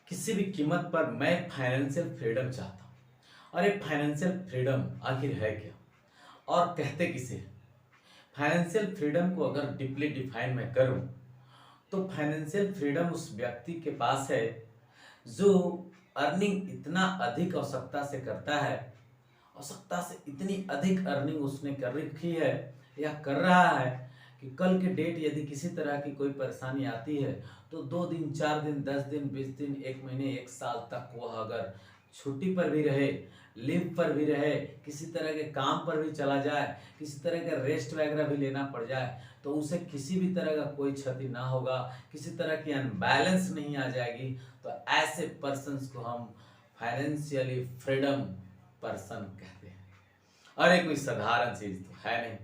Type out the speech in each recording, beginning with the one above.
किसी भी कीमत पर मैं फाइनेंशियल फ्रीडम चाहता हूँ। और ये फाइनेंशियल फ्रीडम आखिर है क्या और कहते किसे हैं? फाइनेंशियल फ्रीडम को अगर डीपली डिफाइन मैं करूँ तो फाइनेंशियल फ्रीडम उस व्यक्ति के पास है जो अर्निंग इतना अधिक आवश्यकता से करता है, आवश्यकता से इतनी अधिक अर्निंग उसने कर रखी है या कर रहा है कि कल के डेट यदि किसी तरह की कोई परेशानी आती है तो 2 दिन 4 दिन 10 दिन 20 दिन 1 महीने 1 साल तक वह अगर छुट्टी पर भी रहे, लीव पर भी रहे, किसी तरह के काम पर भी चला जाए, किसी तरह का रेस्ट वगैरह भी लेना पड़ जाए तो उसे किसी भी तरह का कोई क्षति ना होगा, किसी तरह की अनबैलेंस नहीं आ जाएगी। तो ऐसे पर्सन्स को हम फाइनेंशियली फ्रीडम पर्सन कहते हैं। और ये कोई साधारण चीज तो है नहीं,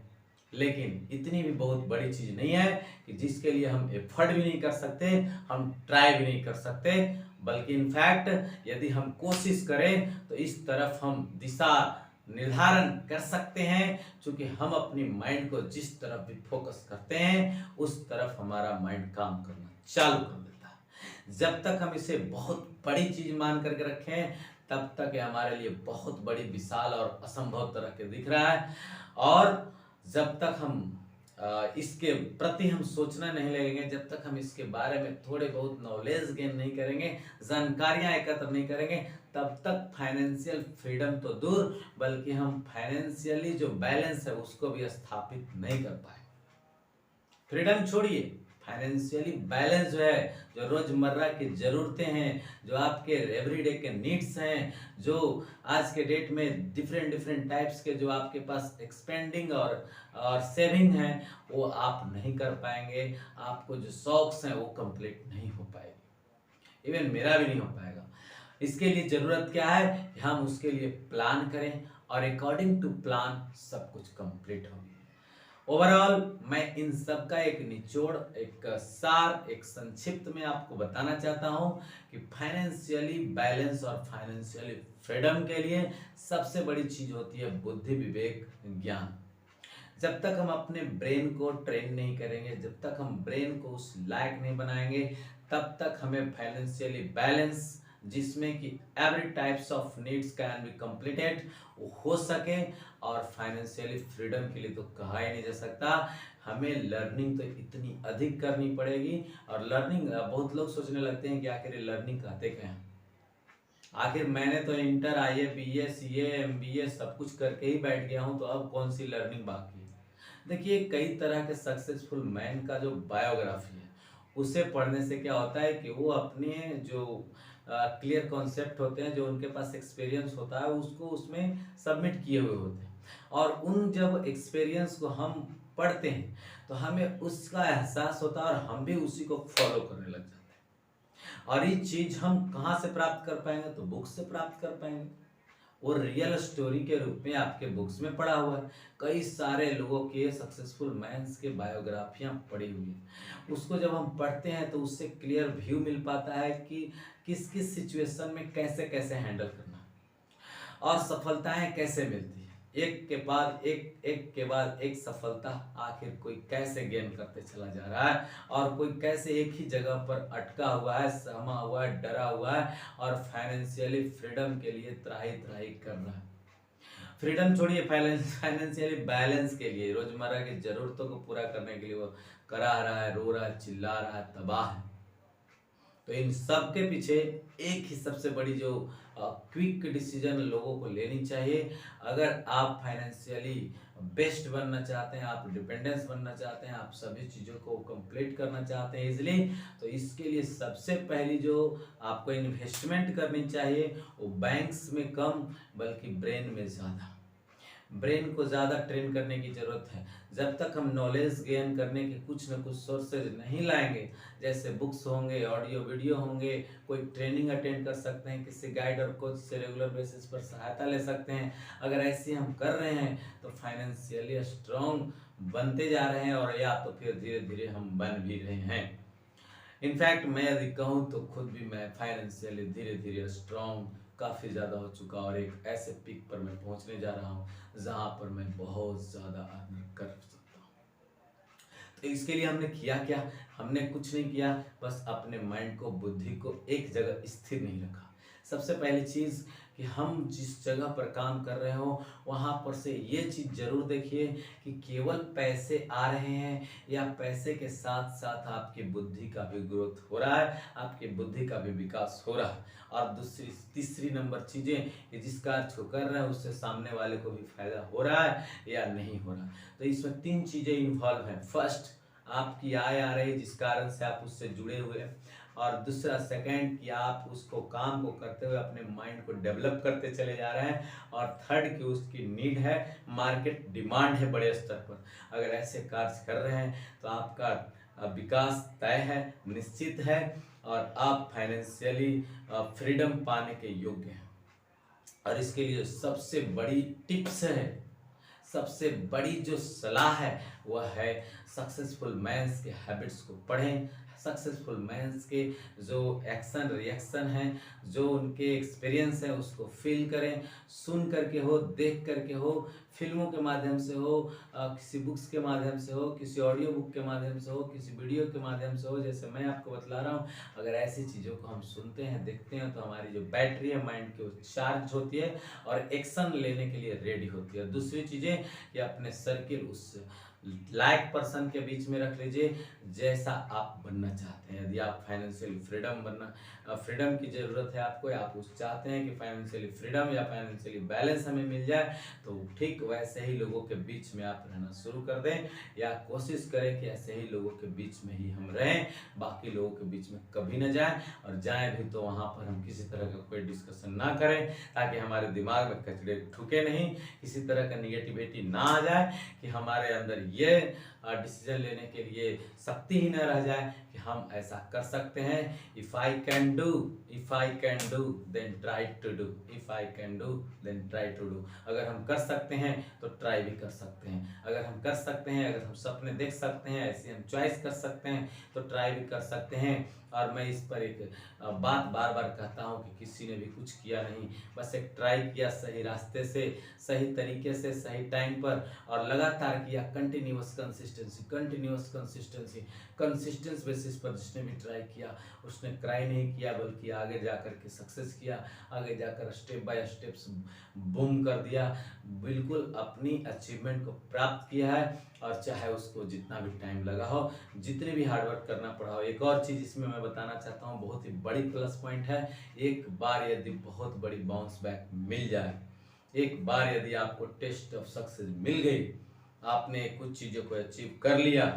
लेकिन इतनी भी बहुत बड़ी चीज नहीं है कि जिसके लिए हम एफर्ट भी नहीं कर सकते, हम ट्राई भी नहीं कर सकते, बल्कि इनफैक्ट यदि हम कोशिश करें तो इस तरफ हम दिशा निर्धारण कर सकते हैं। क्योंकि हम अपनी माइंड को जिस तरफ भी फोकस करते हैं उस तरफ हमारा माइंड काम करना चालू कर देता है। जब तक हम इसे बहुत बड़ी चीज मान करके रखें तब तक ये हमारे लिए बहुत बड़ी विशाल और असंभव तरह के दिख रहा है। और जब तक हम इसके प्रति हम सोचना नहीं लगेंगे, जब तक हम इसके बारे में थोड़े बहुत नॉलेज गेन नहीं करेंगे, जानकारियां एकत्र नहीं करेंगे, तब तक फाइनेंशियल फ्रीडम तो दूर बल्कि हम फाइनेंशियली जो बैलेंस है उसको भी स्थापित नहीं कर पाए। फ्रीडम छोड़िए, फाइनेंशियली बैलेंस जो है, जो रोजमर्रा की जरूरतें हैं, जो आपके एवरीडे के नीड्स हैं, जो आज के डेट में डिफरेंट डिफरेंट टाइप्स के जो आपके पास एक्सपेंडिंग और सेविंग है वो आप नहीं कर पाएंगे। आपको जो शौक्स हैं वो कंप्लीट नहीं हो पाएगी, इवन मेरा भी नहीं हो पाएगा। इसके लिए जरूरत क्या है कि हम उसके लिए प्लान करें और अकॉर्डिंग टू प्लान सब कुछ कंप्लीट होगी। ओवरऑल मैं इन सब का एक निचोड़, एक सार, एक संक्षिप्त में आपको बताना चाहता हूं कि फाइनेंशियली बैलेंस और फाइनेंशियली फ्रीडम के लिए सबसे बड़ी चीज होती है बुद्धि, विवेक, ज्ञान। जब तक हम अपने ब्रेन को ट्रेन नहीं करेंगे, जब तक हम ब्रेन को उस लायक नहीं बनाएंगे, तब तक हमें फाइनेंशियली बैलेंस जिसमें कि every types of needs can be completed वो हो सके। और फाइनेंशियली फ्रीडम के लिए तो कहा ही नहीं जा सकता। हमें लर्निंग तो इतनी अधिक करनी पड़ेगी। और लर्निंग, बहुत लोग सोचने लगते हैं कि आखिर लर्निंग कहते क्या हैं। आखिर मैंने तो इंटर, आईए, बीए, सीए, एमबीए सब कुछ करके ही बैठ गया हूं, तो अब कौन सी लर्निंग बाकी है। देखिए, कई तरह के सक्सेसफुल मैन का जो बायोग्राफी है उसे पढ़ने से क्या होता है कि वो अपने जो क्लियर कॉन्सेप्ट होते हैं, जो उनके पास एक्सपीरियंस होता है उसको उसमें सबमिट किए हुए होते हैं। और उन जब एक्सपीरियंस को हम पढ़ते हैं तो हमें उसका एहसास होता है और हम भी उसी को फॉलो करने लग जाते हैं। और ये चीज हम कहाँ से प्राप्त कर पाएंगे? तो बुक्स से प्राप्त कर पाएंगे। वो रियल स्टोरी के रूप में आपके बुक्स में पढ़ा हुआ है। कई सारे लोगों के सक्सेसफुल मैंस के बायोग्राफियां पढ़ी हुई है। उसको जब हम पढ़ते हैं तो उससे क्लियर व्यू मिल पाता है कि किस किस सिचुएशन में कैसे कैसे हैंडल करना है और सफलताएं कैसे मिलती है। एक के बाद एक सफलता आखिर कोई कैसे गेन करते चला जा रहा है और कोई कैसे एक ही जगह पर अटका हुआ है, सहमा हुआ है, डरा हुआ है और फाइनेंशियली फ्रीडम के लिए त्राही त्राही कर रहा है। फ्रीडम छोड़िए, फाइनेंशियली बैलेंस के लिए, रोजमर्रा की जरूरतों को पूरा करने के लिए वो करा रहा है, रो रहा है, चिल्ला रहा है, तबाह है। तो इन सब के पीछे एक ही सबसे बड़ी जो क्विक डिसीजन लोगों को लेनी चाहिए। अगर आप फाइनेंशियली बेस्ट बनना चाहते हैं, आप डिपेंडेंस बनना चाहते हैं, आप सभी चीज़ों को कंप्लीट करना चाहते हैं इजीली, तो इसके लिए सबसे पहली जो आपको इन्वेस्टमेंट करनी चाहिए वो बैंक्स में कम बल्कि ब्रेन में ज़्यादा। ब्रेन को ज़्यादा ट्रेन करने की ज़रूरत है। जब तक हम नॉलेज गेन करने के कुछ न कुछ सोर्सेज नहीं लाएंगे, जैसे बुक्स होंगे, ऑडियो वीडियो होंगे, कोई ट्रेनिंग अटेंड कर सकते हैं, किसी गाइड और कोच से रेगुलर बेसिस पर सहायता ले सकते हैं। अगर ऐसे हम कर रहे हैं तो फाइनेंशियली स्ट्रॉन्ग बनते जा रहे हैं और या तो फिर धीरे धीरे हम बन भी रहे हैं। इनफैक्ट मैं यदि कहूँ तो खुद भी मैं फाइनेंशियली धीरे धीरे स्ट्रॉन्ग काफ़ी ज़्यादा हो चुका और एक ऐसे पीक पर मैं पहुँचने जा रहा हूँ जहाँ पर मैं बहुत ज़्यादा अर्निंग कर सकता हूँ। तो इसके लिए हमने किया क्या? हमने कुछ नहीं किया, बस अपने माइंड को, बुद्धि को एक जगह स्थिर नहीं रखा। सबसे पहली चीज़ कि हम जिस जगह पर काम कर रहे हो वहाँ पर से ये चीज़ जरूर देखिए कि केवल पैसे आ रहे हैं या पैसे के साथ साथ आपकी बुद्धि का भी ग्रोथ हो रहा है, आपकी बुद्धि का भी विकास हो रहा है। और दूसरी तीसरी नंबर चीज़ें कि जिस कार्य को कर रहे हैं उससे सामने वाले को भी फायदा हो रहा है या नहीं हो रहा। तो इसमें 3 चीज़ें इन्वॉल्व हैं। फर्स्ट, आपकी आय आ रही है जिस कारण से आप उससे जुड़े हुए हैं। और दूसरा, सेकंड, कि आप उसको काम को करते हुए अपने माइंड को डेवलप करते चले जा रहे हैं। और थर्ड, कि उसकी नीड है, मार्केट डिमांड है बड़े स्तर पर। अगर ऐसे कार्य कर रहे हैं तो आपका विकास तय है, निश्चित है, और आप फाइनेंशियली फ्रीडम पाने के योग्य हैं। और इसके लिए सबसे बड़ी टिप्स है, सबसे बड़ी जो सलाह है वह है सक्सेसफुल मैंस के हैबिट्स को पढ़ें। सक्सेसफुल मैंस के जो एक्शन रिएक्शन हैं, जो उनके एक्सपीरियंस है उसको फील करें। सुन करके हो, देख करके हो, फिल्मों के माध्यम से हो, किसी बुक्स के माध्यम से हो, किसी ऑडियो बुक के माध्यम से हो, किसी वीडियो के माध्यम से हो, जैसे मैं आपको बतला रहा हूँ। अगर ऐसी चीज़ों को हम सुनते हैं, देखते हैं, तो हमारी जो बैटरी है माइंड की वो चार्ज होती है और एक्शन लेने के लिए रेडी होती है। दूसरी चीज़ें कि अपने सर्किल उस लायक पर्सन के बीच में रख लीजिए जैसा आप बनना चाहते हैं। यदि आप फाइनेंशियल फ्रीडम की ज़रूरत है आपको, या आप उस चाहते हैं कि फाइनेंशियली फ्रीडम या फाइनेंशियली बैलेंस हमें मिल जाए, तो ठीक वैसे ही लोगों के बीच में आप रहना शुरू कर दें, या कोशिश करें कि ऐसे ही लोगों के बीच में ही हम रहें, बाकी लोगों के बीच में कभी ना जाएं। और जाएं भी तो वहाँ पर हम किसी तरह का कोई डिस्कशन ना करें, ताकि हमारे दिमाग में कचरे ठुके नहीं, किसी तरह का निगेटिविटी ना आ जाए कि हमारे अंदर ये डिसीजन लेने के लिए शक्ति ही न रह जाए कि हम ऐसा कर सकते हैं। If I can do then try to do, if I can do then try to do. अगर हम कर सकते हैं तो ट्राई भी कर सकते हैं। अगर हम कर सकते हैं, अगर हम सपने देख सकते हैं, ऐसी हम चॉइस कर सकते हैं, तो ट्राई भी कर सकते हैं। और मैं इस पर एक बात बार बार कहता हूँ कि किसी ने भी कुछ किया नहीं, बस एक ट्राई किया सही रास्ते से, सही तरीके से, सही टाइम पर, और लगातार किया। कंटिन्यूअस कंसिस्टेंस बेसिस पर जिसने भी ट्राई किया उसने क्राई नहीं किया, बल्कि आगे जाकर के सक्सेस किया, आगे जाकर स्टेप बाय स्टेप्स बूम कर दिया, बिल्कुल अपनी अचीवमेंट को प्राप्त किया है। और चाहे उसको जितना भी टाइम लगा हो, जितने भी हार्डवर्क करना पड़ा हो। एक और चीज़ इसमें मैं बताना चाहता हूँ, बहुत ही बड़ी प्लस पॉइंट है, एक बार यदि बहुत बड़ी बाउंस बैक मिल जाए, एक बार यदि आपको टेस्ट ऑफ सक्सेस मिल गई, आपने कुछ चीज़ों को अचीव कर लिया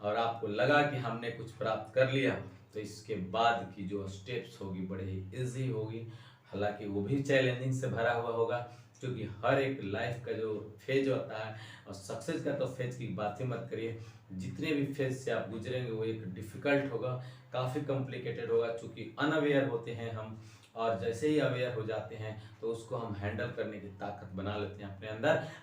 और आपको लगा कि हमने कुछ प्राप्त कर लिया, तो इसके बाद की जो स्टेप्स होगी बड़े ही ईजी होगी। हालांकि वो भी चैलेंजिंग से भरा हुआ होगा, क्योंकि हर एक लाइफ का जो फेज होता है, और सक्सेस का तो फेज की बात ही मत करिए, जितने भी फेज से आप गुजरेंगे वो एक डिफ़िकल्ट होगा, काफ़ी कॉम्प्लिकेटेड होगा, क्योंकि अनअवेयर होते हैं हम। और जैसे ही अवेयर हो जाते हैं तो उसको हम हैंडल करने की ताकत बना लेते हैं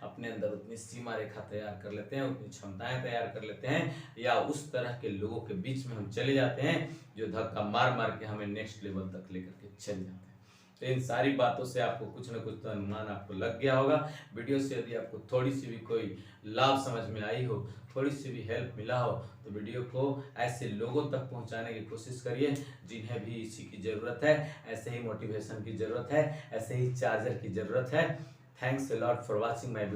अपने अंदर उतनी सीमा रेखा तैयार कर लेते हैं, उतनी क्षमताएं तैयार कर लेते हैं, या उस तरह के लोगों के बीच में हम चले जाते हैं जो धक्का मार मार के हमें नेक्स्ट लेवल तक लेकर के चले जाते हैं। तो इन सारी बातों से आपको कुछ ना कुछ तो अनुमान आपको लग गया होगा। वीडियो से यदि आपको थोड़ी सी भी कोई लाभ समझ में आई हो, थोड़ी सी भी हेल्प मिला हो, तो वीडियो को ऐसे लोगों तक पहुंचाने की कोशिश करिए जिन्हें भी इसी की ज़रूरत है, ऐसे ही मोटिवेशन की ज़रूरत है, ऐसे ही चार्जर की ज़रूरत है। Thanks a lot for watching my video.